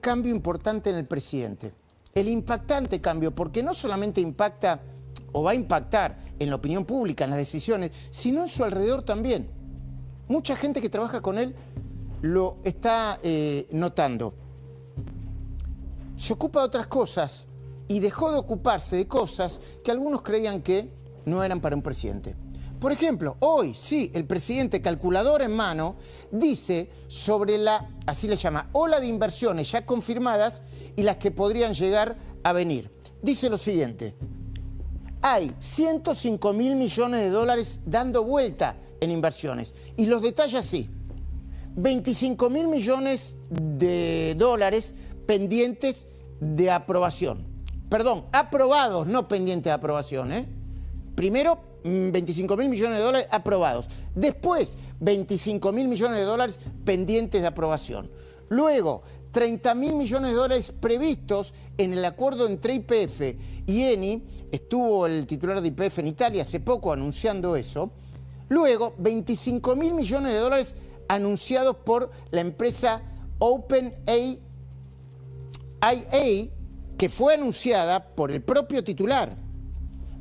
cambio importante en el presidente. El impactante cambio, porque no solamente impacta o va a impactar en la opinión pública, en las decisiones, sino en su alrededor también. Mucha gente que trabaja con él lo está notando. Se ocupa de otras cosas y dejó de ocuparse de cosas que algunos creían que no eran para un presidente. Por ejemplo, hoy sí, el presidente, calculadora en mano, dice sobre la, así le llama, ola de inversiones ya confirmadas y las que podrían llegar a venir. Dice lo siguiente: hay 105 mil millones de dólares dando vuelta en inversiones. Y los detalla así: 25 mil millones de dólares pendientes de aprobación. Perdón, aprobados, no pendientes de aprobación, ¿eh? Primero, 25 mil millones de dólares aprobados. Después, 25 mil millones de dólares pendientes de aprobación. Luego, 30 mil millones de dólares previstos en el acuerdo entre YPF y Eni. Estuvo el titular de YPF en Italia hace poco anunciando eso. Luego, 25 mil millones de dólares anunciados por la empresa OpenAI, que fue anunciada por el propio titular.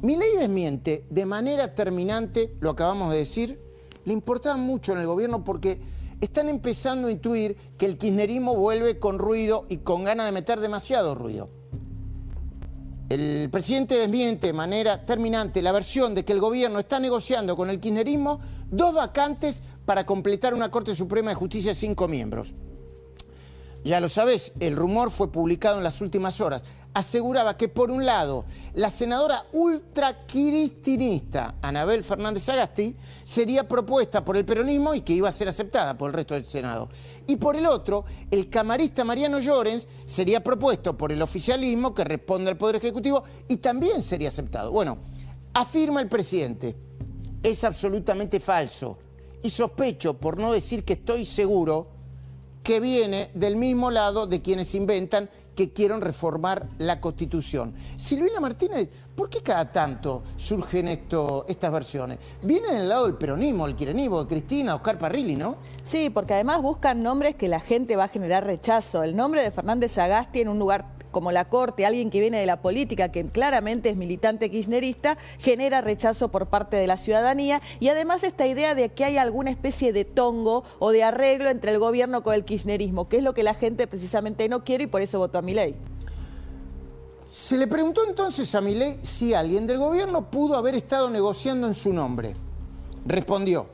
Milei desmiente de manera terminante, lo acabamos de decir, le importaba mucho en el gobierno porque están empezando a intuir que el kirchnerismo vuelve con ruido y con ganas de meter demasiado ruido. El presidente desmiente de manera terminante la versión de que el gobierno está negociando con el kirchnerismo 2 vacantes para completar una Corte Suprema de Justicia de 5 miembros. Ya lo sabés, el rumor fue publicado en las últimas horas. Aseguraba que, por un lado, la senadora ultraquiristinista Anabel Fernández Sagasti sería propuesta por el peronismo y que iba a ser aceptada por el resto del Senado. Y por el otro, el camarista Mariano Llorens sería propuesto por el oficialismo, que responde al Poder Ejecutivo, y también sería aceptado. Bueno, afirma el presidente: es absolutamente falso. Y sospecho, por no decir que estoy seguro, que viene del mismo lado de quienes inventan que quieren reformar la Constitución. Silvina Martínez, ¿por qué cada tanto surgen estas versiones? Vienen del lado del peronismo, el kirchnerismo, de Cristina, Oscar Parrilli, ¿no? Sí, porque además buscan nombres que la gente va a generar rechazo. El nombre de Fernández Sagasti en un lugar como la Corte, alguien que viene de la política, que claramente es militante kirchnerista, genera rechazo por parte de la ciudadanía, y además esta idea de que hay alguna especie de tongo o de arreglo entre el gobierno con el kirchnerismo, que es lo que la gente precisamente no quiere y por eso votó a Milei. Se le preguntó entonces a Milei si alguien del gobierno pudo haber estado negociando en su nombre. Respondió: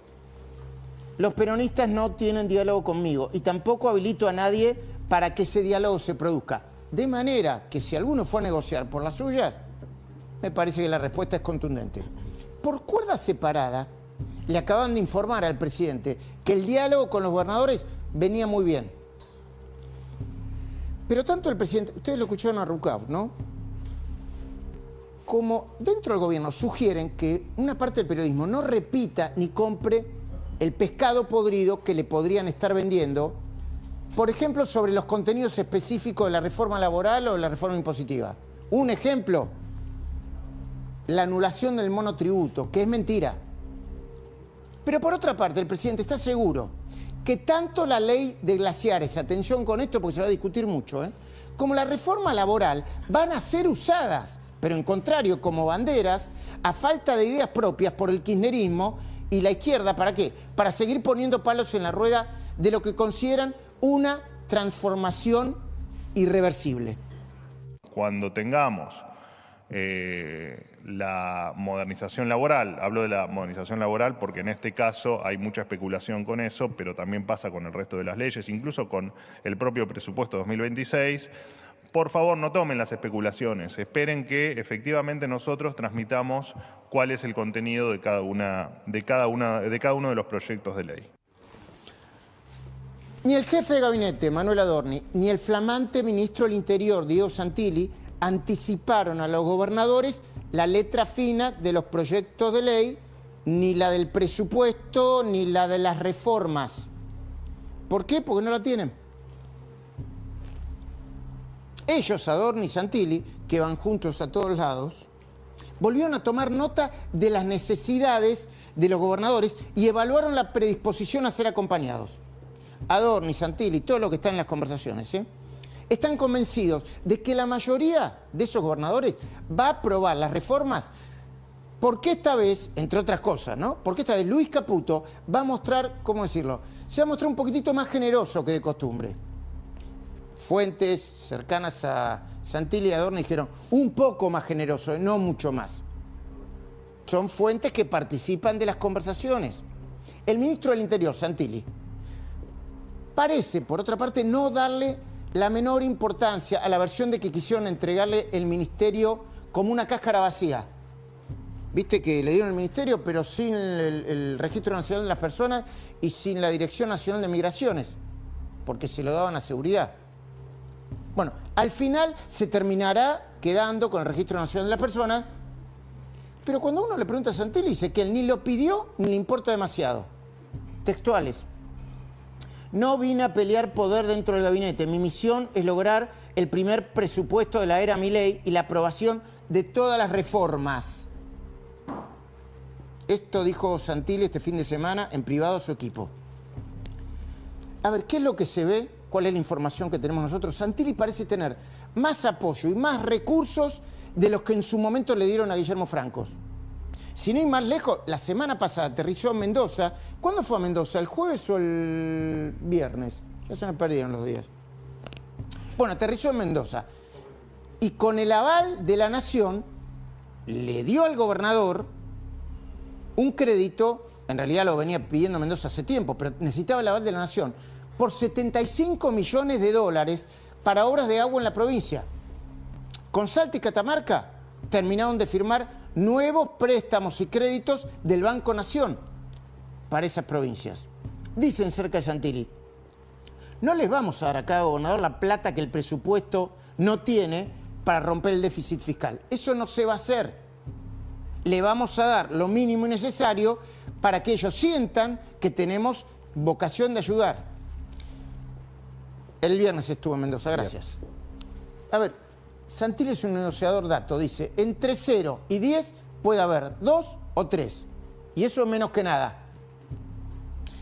los peronistas no tienen diálogo conmigo y tampoco habilito a nadie para que ese diálogo se produzca. De manera que si alguno fue a negociar por las suyas, me parece que la respuesta es contundente. Por cuerda separada, le acaban de informar al presidente que el diálogo con los gobernadores venía muy bien. Pero tanto el presidente, ustedes lo escucharon a Rucau, ¿no? Como dentro del gobierno sugieren que una parte del periodismo no repita ni compre el pescado podrido que le podrían estar vendiendo, por ejemplo, sobre los contenidos específicos de la reforma laboral o de la reforma impositiva. Un ejemplo: la anulación del monotributo, que es mentira. Pero por otra parte, el presidente está seguro que tanto la ley de glaciares, atención con esto porque se va a discutir mucho, como la reforma laboral van a ser usadas, pero en contrario, como banderas, a falta de ideas propias por el kirchnerismo y la izquierda. ¿Para qué? Para seguir poniendo palos en la rueda de lo que consideran una transformación irreversible. Cuando tengamos la modernización laboral, hablo de la modernización laboral porque en este caso hay mucha especulación con eso, pero también pasa con el resto de las leyes, incluso con el propio presupuesto 2026, por favor no tomen las especulaciones, esperen que efectivamente nosotros transmitamos cuál es el contenido de cada uno de los proyectos de ley. Ni el jefe de gabinete, Manuel Adorni, ni el flamante ministro del Interior, Diego Santilli, anticiparon a los gobernadores la letra fina de los proyectos de ley, ni la del presupuesto, ni la de las reformas. ¿Por qué? Porque no la tienen. Ellos, Adorni y Santilli, que van juntos a todos lados, volvieron a tomar nota de las necesidades de los gobernadores y evaluaron la predisposición a ser acompañados. Adorni, Santilli, todo lo que está en las conversaciones, están convencidos de que la mayoría de esos gobernadores va a aprobar las reformas, porque esta vez, entre otras cosas, ¿no? Porque esta vez Luis Caputo va a mostrar, ¿cómo decirlo? Se va a mostrar un poquitito más generoso que de costumbre. Fuentes cercanas a Santilli y Adorni dijeron un poco más generoso, no mucho más. Son fuentes que participan de las conversaciones. El ministro del Interior, Santilli, parece, por otra parte, no darle la menor importancia a la versión de que quisieron entregarle el ministerio como una cáscara vacía. Viste que le dieron el ministerio, pero sin el Registro Nacional de las Personas y sin la Dirección Nacional de Migraciones, porque se lo daban a seguridad. Bueno, al final se terminará quedando con el Registro Nacional de las Personas, pero cuando uno le pregunta a Santilli, dice que él ni lo pidió ni le importa demasiado. Textuales. No vine a pelear poder dentro del gabinete. Mi misión es lograr el primer presupuesto de la era Milei y la aprobación de todas las reformas. Esto dijo Santilli este fin de semana en privado a su equipo. A ver, ¿qué es lo que se ve? ¿Cuál es la información que tenemos nosotros? Santilli parece tener más apoyo y más recursos de los que en su momento le dieron a Guillermo Francos. Si no ir más lejos, la semana pasada aterrizó en Mendoza. ¿Cuándo fue a Mendoza? ¿El jueves o el viernes? Ya se me perdieron los días. Bueno, aterrizó en Mendoza. Y con el aval de la Nación, le dio al gobernador un crédito, en realidad lo venía pidiendo Mendoza hace tiempo, pero necesitaba el aval de la Nación, por 75 millones de dólares para obras de agua en la provincia. Con Salta y Catamarca terminaron de firmar nuevos préstamos y créditos del Banco Nación para esas provincias. Dicen cerca de Santilli, no les vamos a dar a cada gobernador la plata que el presupuesto no tiene para romper el déficit fiscal. Eso no se va a hacer. Le vamos a dar lo mínimo y necesario para que ellos sientan que tenemos vocación de ayudar. El viernes estuvo en Mendoza, gracias. A ver, Santilli es un negociador dato, dice, entre 0 y 10 puede haber 2 o 3. Y eso es menos que nada.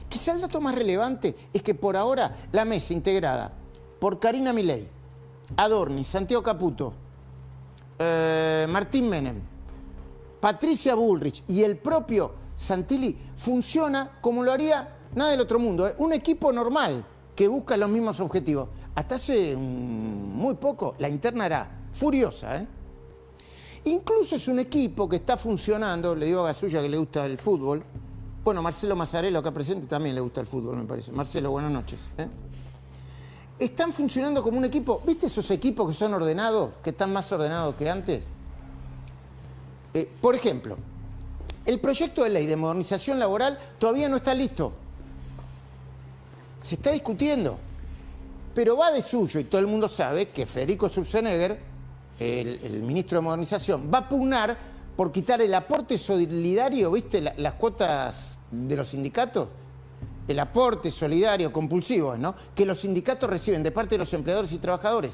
Quizá el dato más relevante es que por ahora la mesa integrada por Karina Milei, Adorni, Santiago Caputo, Martín Menem, Patricia Bullrich y el propio Santilli funciona como lo haría nada del otro mundo. Un equipo normal que busca los mismos objetivos. Hasta hace muy poco la interna era furiosa. Incluso es un equipo que está funcionando, le digo a Gasulla que le gusta el fútbol. Bueno, Marcelo Mazzarello acá presente también le gusta el fútbol, me parece. Marcelo, buenas noches. Están funcionando como un equipo. ¿Viste esos equipos que son ordenados, que están más ordenados que antes? Por ejemplo, el proyecto de ley de modernización laboral todavía no está listo. Se está discutiendo, pero va de suyo y todo el mundo sabe que Federico Sturzenegger, el ministro de Modernización, va a pugnar por quitar el aporte solidario, ¿viste? Las cuotas de los sindicatos, el aporte solidario compulsivo, ¿no? Que los sindicatos reciben de parte de los empleadores y trabajadores,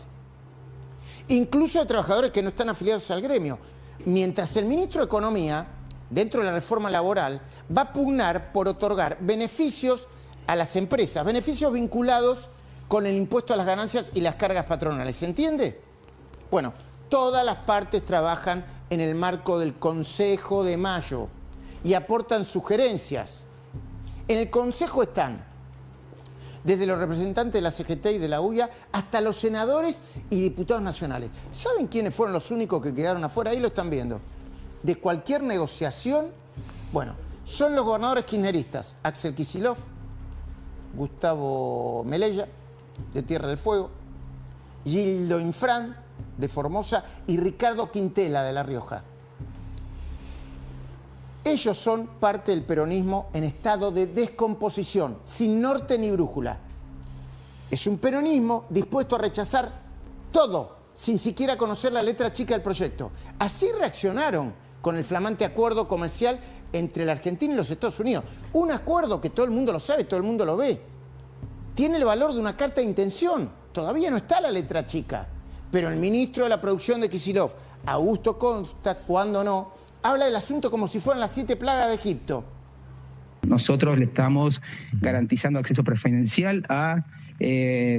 incluso de trabajadores que no están afiliados al gremio. Mientras el ministro de Economía, dentro de la reforma laboral, va a pugnar por otorgar beneficios a las empresas, beneficios vinculados con el impuesto a las ganancias y las cargas patronales. ¿Se entiende? Bueno, todas las partes trabajan en el marco del Consejo de Mayo y aportan sugerencias. En el Consejo están desde los representantes de la CGT y de la UIA hasta los senadores y diputados nacionales. ¿Saben quiénes fueron los únicos que quedaron afuera? Ahí lo están viendo. De cualquier negociación, bueno, son los gobernadores kirchneristas, Axel Kicillof, Gustavo Melella, de Tierra del Fuego, Gildo Infran, de Formosa, y Ricardo Quintela, de La Rioja. Ellos son parte del peronismo en estado de descomposición, sin norte ni brújula. Es un peronismo dispuesto a rechazar todo, sin siquiera conocer la letra chica del proyecto. Así reaccionaron con el flamante acuerdo comercial entre la Argentina y los Estados Unidos. Un acuerdo que todo el mundo lo sabe, todo el mundo lo ve. Tiene el valor de una carta de intención. Todavía no está la letra chica. Pero el ministro de la Producción de Kicillof, Augusto Costa, cuando no, habla del asunto como si fueran las 7 plagas de Egipto. Nosotros le estamos garantizando acceso preferencial a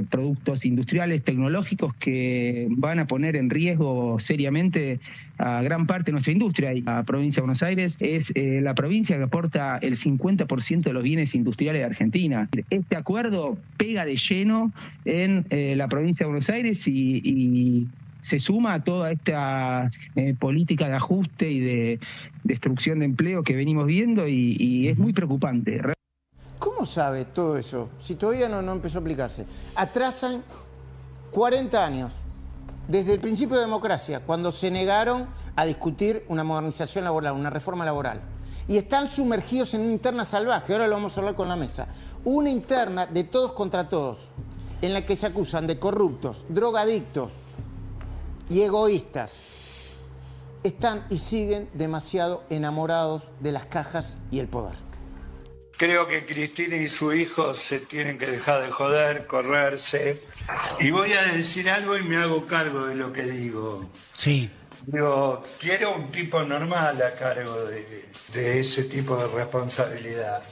productos industriales, tecnológicos que van a poner en riesgo seriamente a gran parte de nuestra industria. Y la provincia de Buenos Aires es la provincia que aporta el 50% de los bienes industriales de Argentina. Este acuerdo pega de lleno en la provincia de Buenos Aires y se suma a toda esta política de ajuste y de destrucción de empleo que venimos viendo y es muy preocupante. ¿Cómo sabe todo eso? Si todavía no empezó a aplicarse. Atrasan 40 años, desde el principio de democracia, cuando se negaron a discutir una modernización laboral, una reforma laboral. Y están sumergidos en una interna salvaje, ahora lo vamos a hablar con la mesa. Una interna de todos contra todos, en la que se acusan de corruptos, drogadictos y egoístas. Están y siguen demasiado enamorados de las cajas y el poder. Creo que Cristina y su hijo se tienen que dejar de joder, correrse. Y voy a decir algo y me hago cargo de lo que digo. Sí. Digo, quiero un tipo normal a cargo de ese tipo de responsabilidad.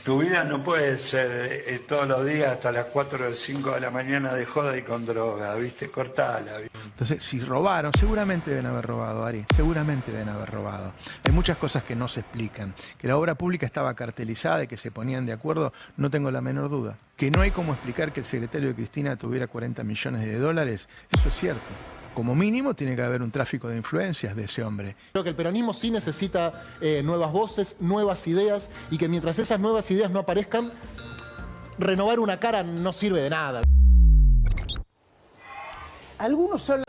Tu vida no puede ser todos los días hasta las 4 o 5 de la mañana de joda y con droga, ¿viste? Cortala. Entonces, si robaron, seguramente deben haber robado, Ari, seguramente deben haber robado. Hay muchas cosas que no se explican. Que la obra pública estaba cartelizada y que se ponían de acuerdo, no tengo la menor duda. Que no hay cómo explicar que el secretario de Cristina tuviera 40 millones de dólares, eso es cierto. Como mínimo tiene que haber un tráfico de influencias de ese hombre. Creo que el peronismo sí necesita nuevas voces, nuevas ideas, y que mientras esas nuevas ideas no aparezcan, renovar una cara no sirve de nada. Algunos hablan